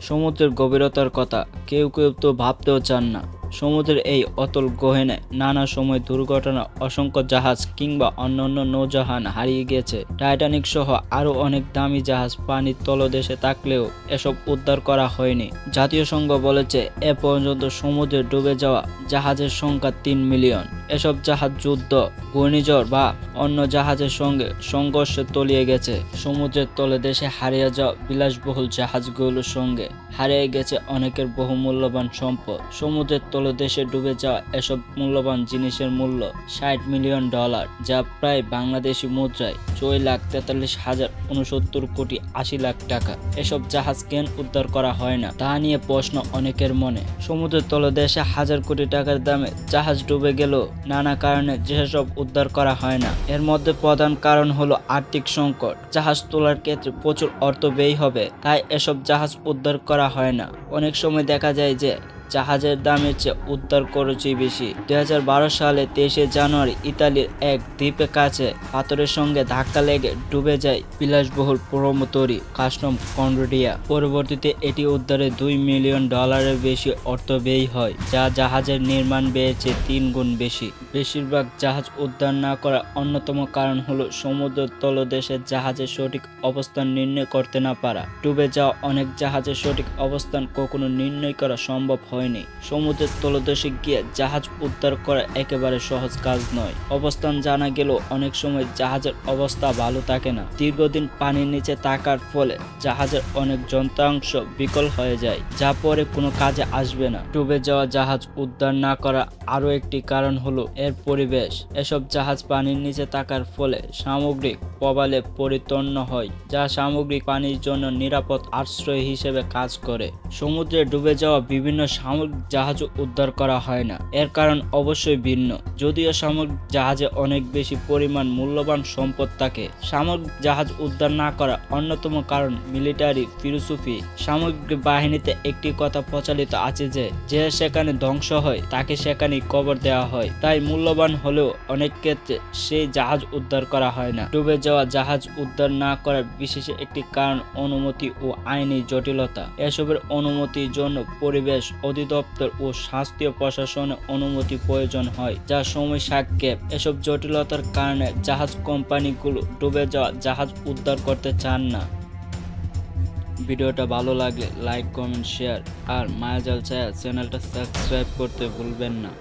সমুদ্রের গভীরতার কথা কেউ কেউ তো ভাবতেও চান না। সমুদ্রের এই অতল গহনে নানা সময় দুর্ঘটনা অসংখ্য জাহাজ কিংবা অন্যান্য নৌজাহান হারিয়ে গেছে। টাইটানিক সহ আরও অনেক দামি জাহাজ পানির তলদেশে থাকলেও এসব উদ্ধার করা হয়নি। জাতীয় সংঘ বলেছে এ পর্যন্ত সমুদ্রে ডুবে যাওয়া জাহাজের সংখ্যা 3 মিলিয়ন। এসব জাহাজ যুদ্ধ, ঘূর্ণিঝড় বা অন্য জাহাজের সঙ্গে সংঘর্ষে তলিয়ে গেছে। সমুদ্রের তলদেশে হারিয়ে যাওয়া বিলাসবহুল জাহাজগুলোর সঙ্গে হারিয়ে গেছে অনেকের বহুমূল্যবান সম্পদ। সমুদ্রের তলদেশে ডুবে যাওয়া এসব মূল্যবান জিনিসের মূল্য $60 মিলিয়ন, যা প্রায় বাংলাদেশি মুদ্রায় 4,43,069,80,00,000 টাকা। এসব জাহাজ কেন উদ্ধার করা হয় না তা নিয়ে প্রশ্ন অনেকের মনে। সমুদ্রের তলদেশে হাজার কোটি টাকার দামে জাহাজ ডুবে গেলেও নানা কারণে যেসব উদ্ধার করা হয় না, এর মধ্যে প্রধান কারণ হলো আর্থিক সংকট। জাহাজ তোলার ক্ষেত্রে প্রচুর অর্থ ব্যয় হবে, তাই এসব জাহাজ উদ্ধার করা হয় না। অনেক সময় দেখা যায় যে জাহাজের দামের চেয়ে উদ্ধার খরচই বেশি। 2012 সালে 23শে জানুয়ারি ইতালির এক দ্বীপের কাছে পাথরের সঙ্গে ধাক্কা লেগে ডুবে যায় বিলাসবহুল প্রমোতরি কাস্টম কনকর্ডিয়া। পরবর্তীতে এটি উদ্ধারে $2 মিলিয়ন বেশি অর্থ ব্যয় হয়, যা জাহাজের নির্মাণ ব্যয়ের চেয়ে 3 গুণ বেশি। বেশিরভাগ জাহাজ উদ্ধার না করার অন্যতম কারণ হলো সমুদ্রের তলদেশে জাহাজের সঠিক অবস্থান নির্ণয় করতে না পারা। ডুবে যাওয়া অনেক জাহাজের সঠিক অবস্থান কখনো নির্ণয় করা সম্ভব হয়নি। সমুদ্রের তলদেশে গিয়ে জাহাজ উদ্ধার করা একেবারে সহজ কাজ নয়। অবস্থান জানা গেলেও অনেক সময় জাহাজের অবস্থা ভালো থাকে না। দীর্ঘদিন পানির নিচে থাকার ফলে জাহাজের অনেক যন্ত্রাংশ বিকল হয়ে যায়, যা পরে কোনো কাজে আসবে না। ডুবে যাওয়া জাহাজ উদ্ধার না করা আরও একটি কারণ হলো এর পরিবেশ। এসব জাহাজ পানির নিচে থাকার ফলে সামুদ্রিক প্রবালে পরিপূর্ণ হয়, যা সামুদ্রিক পানির জন্য নিরাপদ আশ্রয় হিসেবে কাজ করে। সমুদ্রে ডুবে যাওয়া বিভিন্ন সামরিক জাহাজ উদ্ধার করা হয় না, এর কারণ অবশ্যই ভিন্ন। যদিও সামরিক জাহাজে অনেক বেশি পরিমাণ মূল্যবান সম্পদ থাকে, সামরিক জাহাজ উদ্ধার না করা অন্যতম কারণ মিলিটারি ফিলোসফি। সামরিক বাহিনীতে একটি কথা প্রচলিত আছে যে সেখানে ধ্বংস হয় তাকে সেখানেই কবর দেওয়া হয়। তাই মূল্যবান হলেও অনেক ক্ষেত্রে সেই জাহাজ উদ্ধার করা হয় না। ডুবে যাওয়া জাহাজ উদ্ধার না করার বিশেষ একটি কারণ অনুমতি ও আইনি জটিলতা। এসবের অনুমতির জন্য পরিবেশ অধিদপ্তর ও শাস্ত্রীয় প্রশাসনের অনুমতি প্রয়োজন হয়, যা সময় সাপেক্ষ। এসব জটিলতার কারণে জাহাজ কোম্পানিগুলো ডুবে যাওয়া জাহাজ উদ্ধার করতে চান না। ভিডিওটা ভালো লাগলে লাইক, কমেন্ট, শেয়ার আর মায়াজাল ছায়া চ্যানেলটা সাবস্ক্রাইব করতে ভুলবেন না।